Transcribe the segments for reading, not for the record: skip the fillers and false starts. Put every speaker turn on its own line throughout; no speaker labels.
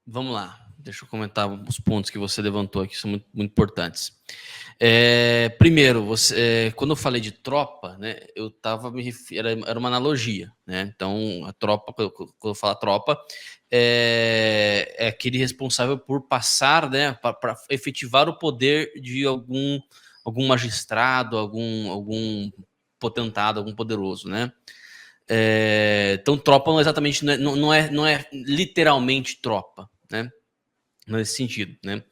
Vamos lá. Deixa eu comentar os pontos que você levantou aqui, são muito, muito importantes. Primeiro, quando eu falei de tropa, né, eu estava era uma analogia, né? Então, a tropa, quando eu falo tropa, é aquele responsável por passar, né, para efetivar o poder de algum magistrado, algum potentado, algum poderoso, né? Então, tropa não é exatamente, não é literalmente tropa, né? Nesse sentido, né?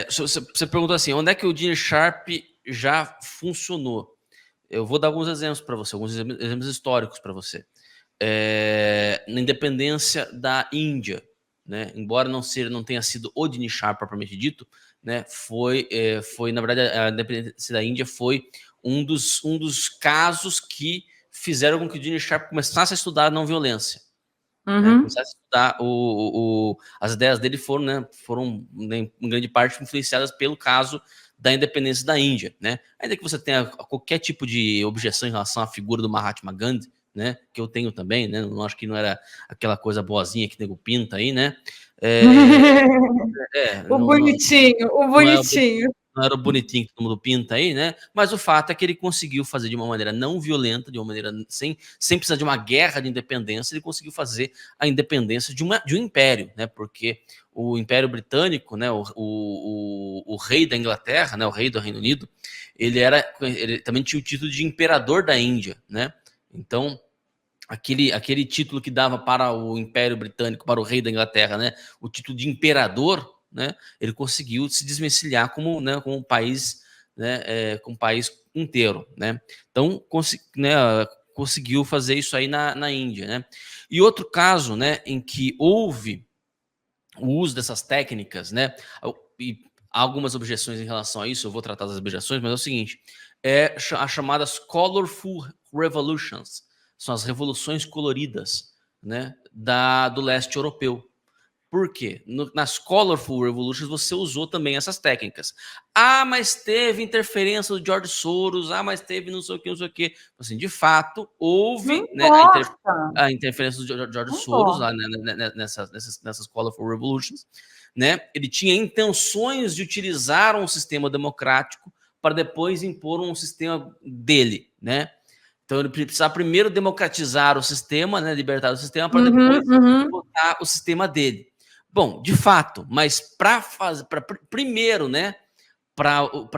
Você perguntou assim, onde é que o Gene Sharp já funcionou? Eu vou dar alguns exemplos para você, alguns exemplos históricos para você. Na independência da Índia, né? Embora não tenha sido o Gene Sharp propriamente dito, né? Foi na verdade a independência da Índia foi um dos casos que fizeram com que o Gene Sharp começasse a estudar a não violência. Né, começar a estudar as ideias dele foram em grande parte influenciadas pelo caso da independência da Índia, né? Ainda que você tenha qualquer tipo de objeção em relação à figura do Mahatma Gandhi, né? Que eu tenho também, né? Não acho que não era aquela coisa boazinha que nego pinta aí, né?
O bonitinho, o
Não é
bonitinho.
não era o bonitinho que todo mundo pinta aí, né? Mas o fato é que ele conseguiu fazer de uma maneira não violenta, de uma maneira sem precisar de uma guerra de independência, ele conseguiu fazer a independência de um império, né? Porque o Império Britânico, né? O rei da Inglaterra, né? O rei do Reino Unido, ele também tinha o título de imperador da Índia, né? Então aquele título que dava para o Império Britânico, para o rei da Inglaterra, né? O título de imperador, né, ele conseguiu se desvencilhar como um país, né, com um país inteiro, né? Então, conseguiu fazer isso aí na Índia, né? E outro caso, né, em que houve o uso dessas técnicas, né? E há algumas objeções em relação a isso, eu vou tratar das objeções, mas é o seguinte: as chamadas colorful revolutions, são as revoluções coloridas, né, do leste europeu. Por quê? Nas Colorful Revolutions você usou também essas técnicas. Ah, mas teve interferência do George Soros, mas teve não sei o que, não sei o que. Assim, de fato,
Não
houve, né,
importa.
a interferência do George
Não
Soros
importa.
lá, nessas Colorful Revolutions. Né? Ele tinha intenções de utilizar um sistema democrático para depois impor um sistema dele, né? Então ele precisava primeiro democratizar o sistema, né, libertar o sistema, para depois botar o sistema dele. Bom, de fato, mas primeiro, né, para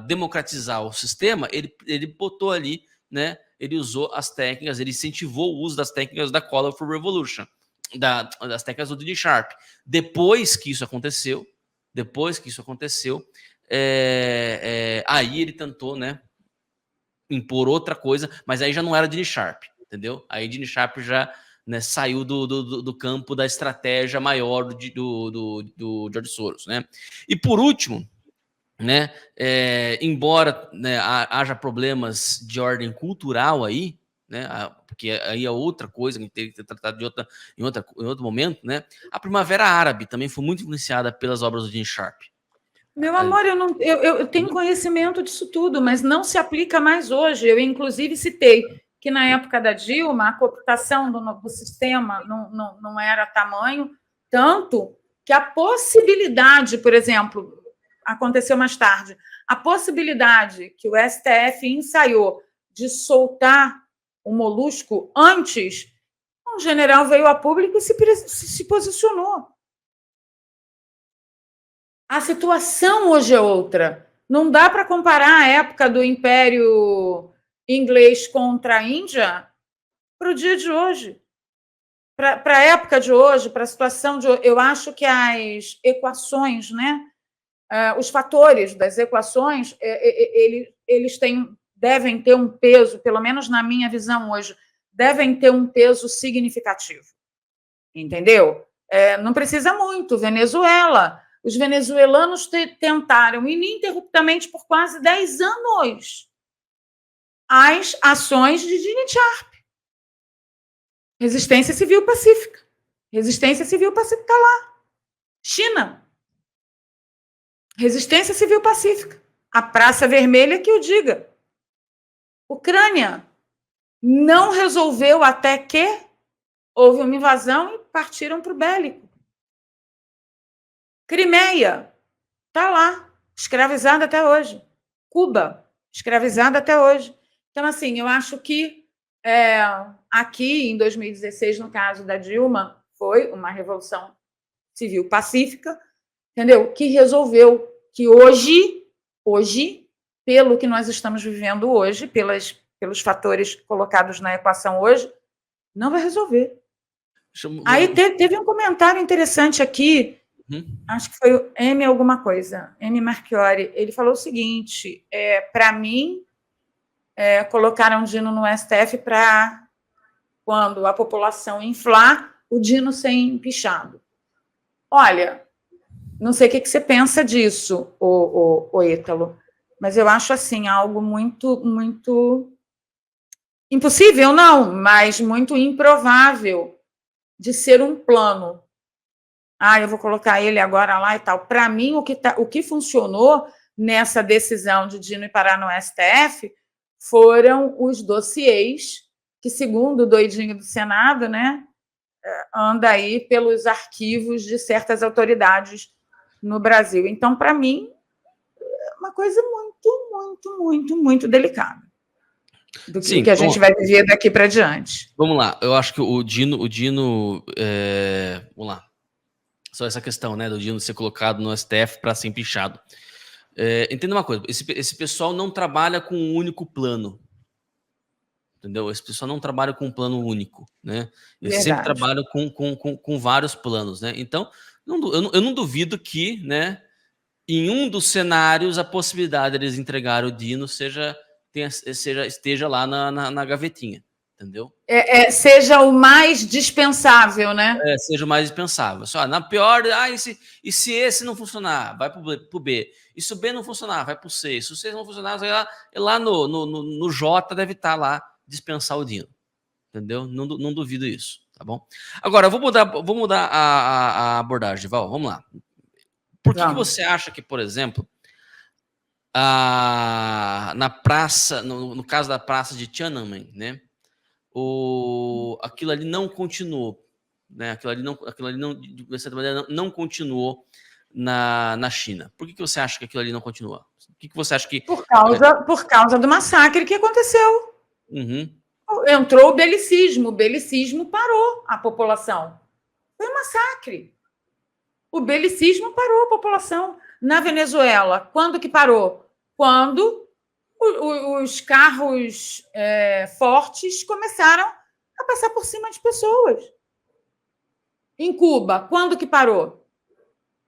democratizar o sistema, ele botou ali, né, ele usou as técnicas, ele incentivou o uso das técnicas da Colorful Revolution, das técnicas do Gene Sharp. Depois que isso aconteceu, aí ele tentou, né, impor outra coisa, mas aí já não era Gene Sharp, entendeu? Aí Gene Sharp já, né, saiu do campo da estratégia maior do George Soros, né? E por último, né, embora, né, haja problemas de ordem cultural aí, né, porque aí é outra coisa que tem que ser tratada em outro momento, né? A Primavera Árabe também foi muito influenciada pelas obras do Gene Sharp.
Meu amor, eu tenho conhecimento disso tudo, mas não se aplica mais hoje. Eu, inclusive, citei que na época da Dilma, a cooptação do sistema não era tamanho, tanto que a possibilidade, por exemplo, aconteceu mais tarde, a possibilidade que o STF ensaiou de soltar o Molusco antes, um general veio a público e se posicionou. A situação hoje é outra. Não dá para comparar a época do Império Inglês contra a Índia para o dia de hoje. Para a época de hoje, para a situação de hoje. Eu acho que as equações, né, os fatores das equações, eles devem ter um peso, pelo menos na minha visão hoje, devem ter um peso significativo. Entendeu? Não precisa muito. Venezuela. Os venezuelanos tentaram ininterruptamente por quase 10 anos as ações de Gene Sharp. Resistência Civil Pacífica. Resistência Civil Pacífica está lá. China. Resistência Civil Pacífica. A Praça Vermelha que o diga. Ucrânia. Não resolveu até que houve uma invasão e partiram para o bélico. Crimeia está lá, escravizada até hoje. Cuba, escravizada até hoje. Então, assim, eu acho que aqui, em 2016, no caso da Dilma, foi uma revolução civil pacífica, entendeu? Que resolveu que hoje, pelo que nós estamos vivendo hoje, pelos fatores colocados na equação hoje, não vai resolver. Aí teve um comentário interessante aqui, acho que foi o M alguma coisa, M Marchiori, ele falou o seguinte, para mim, colocaram o Dino no STF para, quando a população inflar, o Dino ser empichado. Olha, não sei o que você pensa disso, o Ítalo, mas eu acho assim algo muito, muito impossível, não, mas muito improvável de ser um plano. Eu vou colocar ele agora lá e tal. Para mim, o que funcionou nessa decisão de Dino ir parar no STF foram os dossiês que, segundo o doidinho do Senado, né, anda aí pelos arquivos de certas autoridades no Brasil. Então, para mim, é uma coisa muito, muito, muito, muito delicada do que a gente vai viver daqui para diante.
Vamos lá, eu acho que o Dino vamos lá, só essa questão, né, do Dino ser colocado no STF para ser empichado. Entenda uma coisa, esse pessoal não trabalha com um único plano, entendeu? Esse pessoal não trabalha com um plano único, né? Eles sempre trabalham com vários planos, né? Então, eu não duvido que, né, em um dos cenários, a possibilidade de eles entregarem o Dino esteja lá na gavetinha, entendeu?
Seja o mais dispensável, né?
Seja o mais dispensável. Só, na pior, e se esse não funcionar, vai pro B. E se o B não funcionar, vai pro C. Se o C não funcionar, lá no J deve estar lá dispensar o Dino, entendeu? Não duvido isso, tá bom? Agora, eu vou mudar a abordagem, Val, vamos lá. Por que você acha que, por exemplo, na praça, no caso da praça de Tiananmen, né, aquilo ali não continuou, né? Aquilo ali não, de certa maneira, não continuou na China. Por que você acha que aquilo ali não continuou? O que você acha que...
Por causa do massacre que aconteceu. Entrou o belicismo parou a população. Foi um massacre. O belicismo parou a população. Na Venezuela, quando que parou? Quando os carros fortes começaram a passar por cima de pessoas. Em Cuba, quando que parou?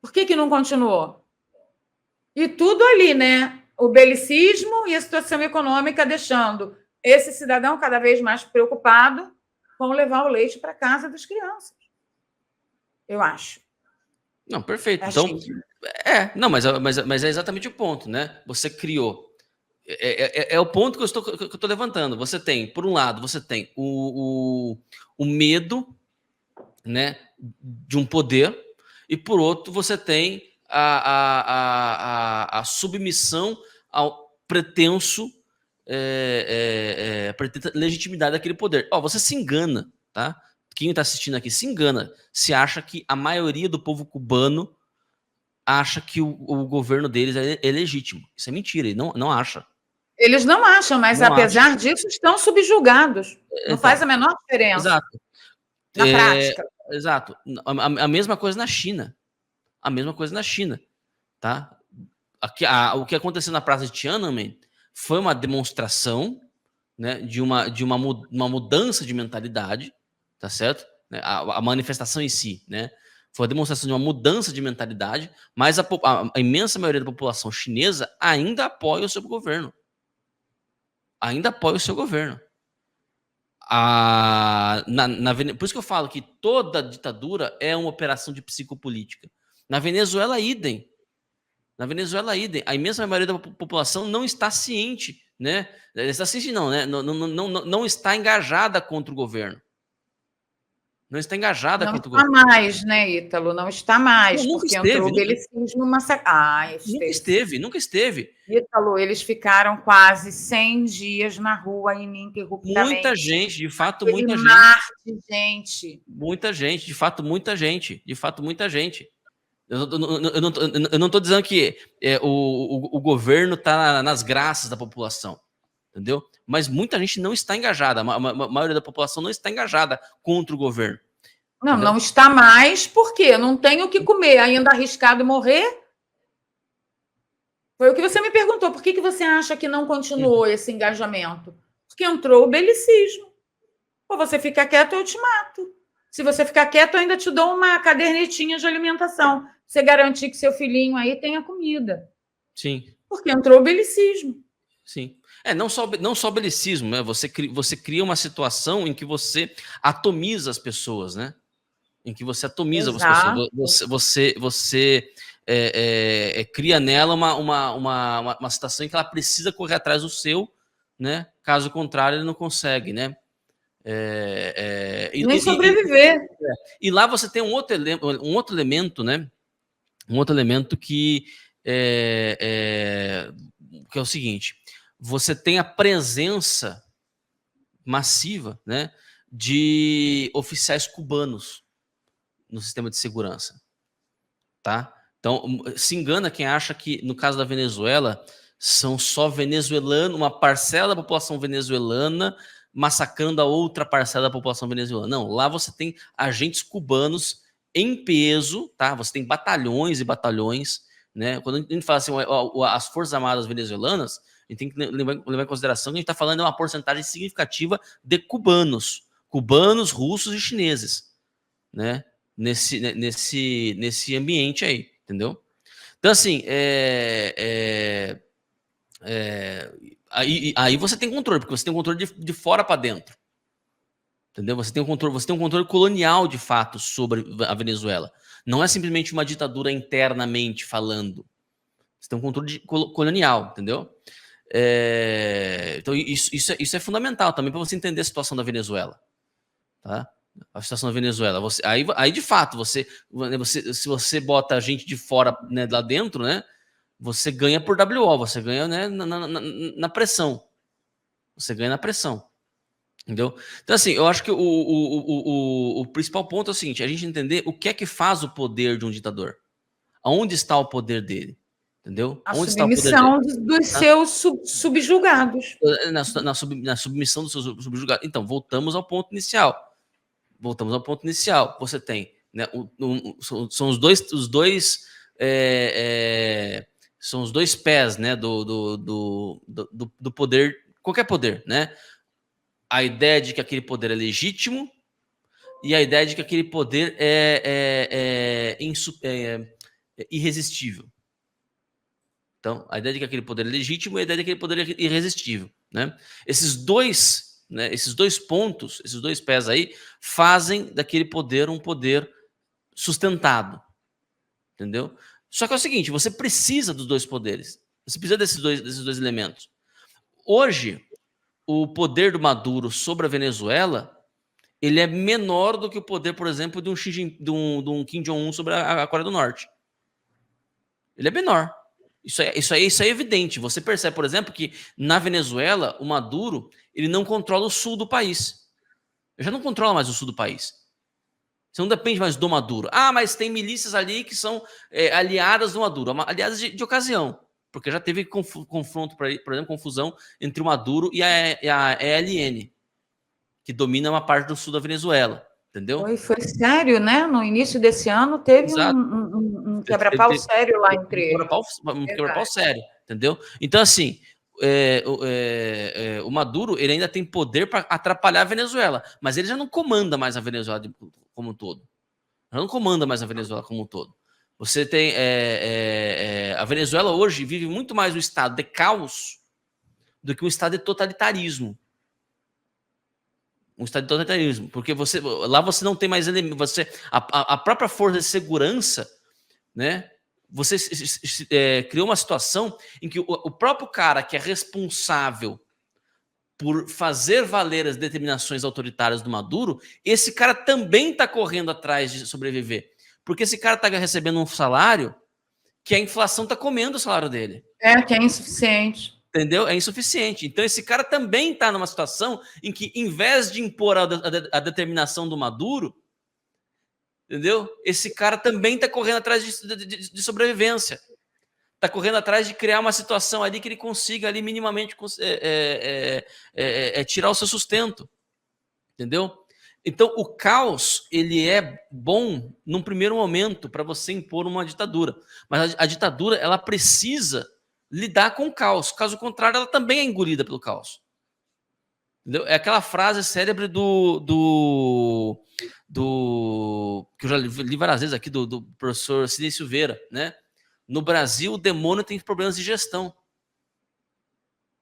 Por que não continuou? E tudo ali, né? O belicismo e a situação econômica deixando esse cidadão cada vez mais preocupado com levar o leite para casa das crianças. Eu acho.
Não, perfeito. Então, não, mas é exatamente o ponto, né? Você criou. É o ponto que eu estou levantando. Você tem, por um lado, você tem o medo, né, de um poder, e por outro, você tem a submissão ao pretenso legitimidade daquele poder. Você se engana, tá? Quem está assistindo aqui se engana, se acha que a maioria do povo cubano acha que o governo deles é legítimo. Isso é mentira, ele não acha.
Eles não acham, mas apesar disso estão subjugados. Não faz a menor diferença.
Exato.
Na prática.
Exato. A mesma coisa na China. A mesma coisa na China, tá? O que aconteceu na Praça de Tiananmen foi uma demonstração, né, de uma mudança de mentalidade, tá certo? A manifestação em si, né, foi a demonstração de uma mudança de mentalidade, mas a imensa maioria da população chinesa ainda apoia o seu governo. Ainda apoia o seu governo. Por isso que eu falo que toda ditadura é uma operação de psicopolítica. Na Venezuela, idem. A imensa maioria da população não está ciente, né? Está ciente não, né? Não está engajada contra o governo. Não está engajada
Não
contra o
está
governo.
mais, né, Ítalo? Não está mais,
Não, nunca
porque
esteve,
entrou o belicismo
nunca
esteve sim.
esteve, nunca esteve.
Ítalo, eles ficaram quase 100 dias na rua
Muita
ininterruptamente.
gente, de fato,
Aquele
muita gente.
mar de gente.
Muita gente, de fato, muita gente. De fato, muita gente. Eu não estou dizendo que o governo está nas graças da população, entendeu? Mas muita gente não está engajada, a maioria da população não está engajada contra o governo.
Não,
entendeu?
não está mais, por quê? Não tem o que comer, ainda arriscado morrer? Foi o que você me perguntou. Por que você acha que não continuou esse engajamento? Porque entrou o belicismo. Ou você fica quieto, eu te mato. Se você ficar quieto, eu ainda te dou uma cadernetinha de alimentação. Você garantir que seu filhinho aí tenha comida.
Sim.
Porque entrou o belicismo.
Sim. Não só belicismo, né? Você cria uma situação em que você atomiza as pessoas, né? Em que você atomiza as pessoas. Você cria nela uma situação em que ela precisa correr atrás do seu, né? Caso contrário, ele não consegue, né?
Nem sobreviver.
E lá você tem um outro elemento, né? Um outro elemento que é o seguinte: você tem a presença massiva, né, de oficiais cubanos no sistema de segurança, tá? Então, se engana quem acha que, no caso da Venezuela, são só venezuelanos, uma parcela da população venezuelana massacrando a outra parcela da população venezuelana. Não, lá você tem agentes cubanos em peso, tá? Você tem batalhões e batalhões, né? Quando a gente fala assim, as Forças Armadas venezuelanas, a gente tem que levar em consideração que a gente está falando de uma porcentagem significativa de cubanos, russos e chineses, né? Nesse ambiente aí, entendeu? Então, assim, aí você tem controle, porque você tem um controle de fora para dentro, entendeu? Você tem um controle colonial, de fato, sobre a Venezuela. Não é simplesmente uma ditadura internamente falando. Você tem um controle colonial, entendeu? Então, isso é fundamental também para você entender a situação da Venezuela, tá? A situação da Venezuela. Aí de fato, se você bota a gente de fora, né, lá dentro, né, você ganha por WO, você ganha, né, na pressão. Você ganha na pressão. Entendeu? Então, assim, eu acho que o principal ponto é o seguinte: a gente entender o que é que faz o poder de um ditador. Aonde está o poder dele? Entendeu?
A
Onde está o poder dele?
submissão dos seus subjugados.
Na submissão dos seus subjugados. Então, voltamos ao ponto inicial. Você tem, né, são os dois são os dois pés, né, do poder, qualquer poder, né? A ideia de que aquele poder é legítimo e a ideia de que aquele poder é irresistível. Então, a ideia de que aquele poder é legítimo e a ideia de que aquele poder é irresistível, né? Esses dois pontos, esses dois pés aí, fazem daquele poder um poder sustentado, entendeu? Só que é o seguinte: você precisa dos dois poderes, você precisa desses dois elementos. Hoje, o poder do Maduro sobre a Venezuela, ele é menor do que o poder, por exemplo, de um Kim Jong-un sobre a Coreia do Norte. Ele é menor. Isso é evidente. Você percebe, por exemplo, que na Venezuela, o Maduro, ele não controla o sul do país. Ele já não controla mais o sul do país. Você não depende mais do Maduro. Mas tem milícias ali que são aliadas do Maduro, aliadas de ocasião, porque já teve confronto, por exemplo, confusão entre o Maduro e a ELN, que domina uma parte do sul da Venezuela, entendeu?
Foi sério, né? No início desse ano teve um quebra-pau sério lá entre eles.
Um quebra-pau sério, entendeu? Então, assim, o Maduro, ele ainda tem poder para atrapalhar a Venezuela, mas ele já não comanda mais a Venezuela como um todo. Já não comanda mais a Venezuela como um todo. Você tem a Venezuela hoje vive muito mais um estado de caos do que um estado de totalitarismo. Um estado de totalitarismo, porque lá você não tem mais elementos, a própria força de segurança, né? Você criou uma situação em que o próprio cara que é responsável por fazer valer as determinações autoritárias do Maduro, esse cara também está correndo atrás de sobreviver. Porque esse cara está recebendo um salário que a inflação está comendo o salário dele.
Que é insuficiente.
Entendeu? É insuficiente. Então, esse cara também está numa situação em que, em vez de impor a determinação do Maduro, entendeu? Esse cara também está correndo atrás de sobrevivência. Está correndo atrás de criar uma situação ali que ele consiga ali minimamente tirar o seu sustento. Entendeu? Então, o caos, ele é bom num primeiro momento para você impor uma ditadura. Mas a ditadura, ela precisa lidar com o caos. Caso contrário, ela também é engolida pelo caos. Entendeu? É aquela frase célebre que eu já li várias vezes aqui, do professor Sidney Silveira, né? No Brasil, o demônio tem problemas de gestão.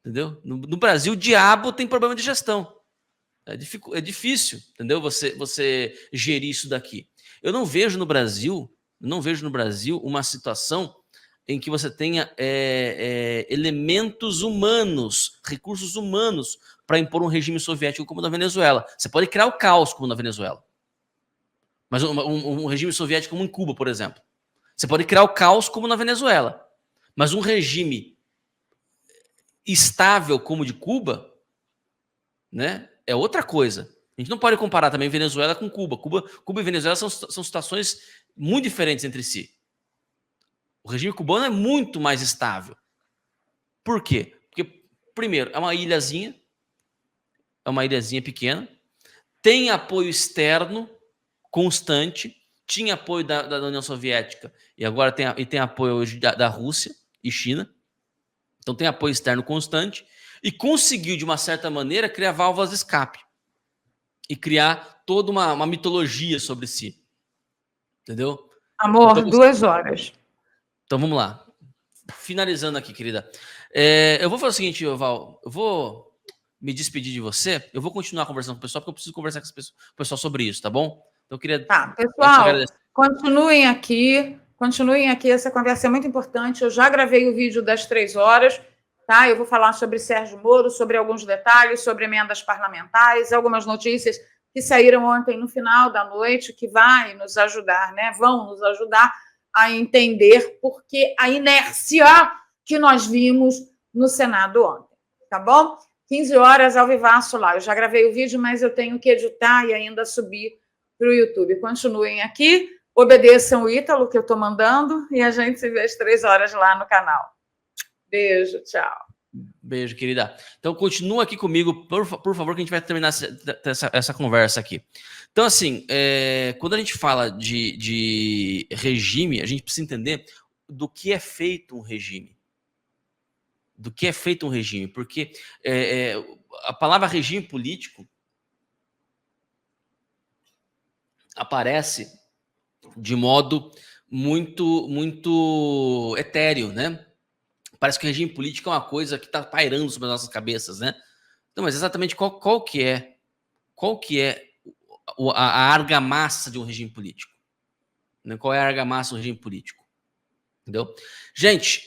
Entendeu? No Brasil, o diabo tem problema de gestão. É difícil, entendeu? Você gerir isso daqui. Eu não vejo no Brasil uma situação em que você tenha elementos humanos, recursos humanos para impor um regime soviético como na Venezuela. Você pode criar o caos como na Venezuela. Mas um regime soviético como em Cuba, por exemplo. Você pode criar o caos como na Venezuela. Mas um regime estável como o de Cuba, né, é outra coisa. A gente não pode comparar também Venezuela com Cuba. Cuba e Venezuela são situações muito diferentes entre si. O regime cubano é muito mais estável. Por quê? Porque, primeiro, é uma ilhazinha pequena, tem apoio externo constante, tinha apoio da União Soviética e agora tem apoio hoje da Rússia e China. Então tem apoio externo constante e conseguiu, de uma certa maneira, criar válvulas de escape e criar toda uma mitologia sobre si. Entendeu?
Amor, então, 2 horas.
Então vamos lá. Finalizando aqui, querida. Eu vou fazer o seguinte, Val. Eu vou me despedir de você. Eu vou continuar conversando com o pessoal, porque eu preciso conversar com o pessoal sobre isso, tá bom? Então eu queria...
Tá, pessoal, continuem aqui. Essa conversa é muito importante. Eu já gravei o vídeo das 3 horas, tá? Eu vou falar sobre Sérgio Moro, sobre alguns detalhes, sobre emendas parlamentares, algumas notícias que saíram ontem no final da noite, que vai nos ajudar, né? Vão nos ajudar a entender por que a inércia que nós vimos no Senado ontem, tá bom? 15 horas ao vivaço lá. Eu já gravei o vídeo, mas eu tenho que editar e ainda subir para o YouTube. Continuem aqui, obedeçam o Ítalo que eu estou mandando e a gente se vê às 3 horas lá no canal. Beijo, tchau.
Beijo, querida. Então, continua aqui comigo, por favor, que a gente vai terminar essa conversa aqui. Então, assim, quando a gente fala de regime, a gente precisa entender do que é feito um regime. Do que é feito um regime. Porque a palavra regime político aparece de modo muito etéreo, né? Parece que o regime político é uma coisa que está pairando sobre as nossas cabeças, né? Não, mas exatamente qual que é a argamassa de um regime político? Né? Qual é a argamassa do regime político? Entendeu? Gente,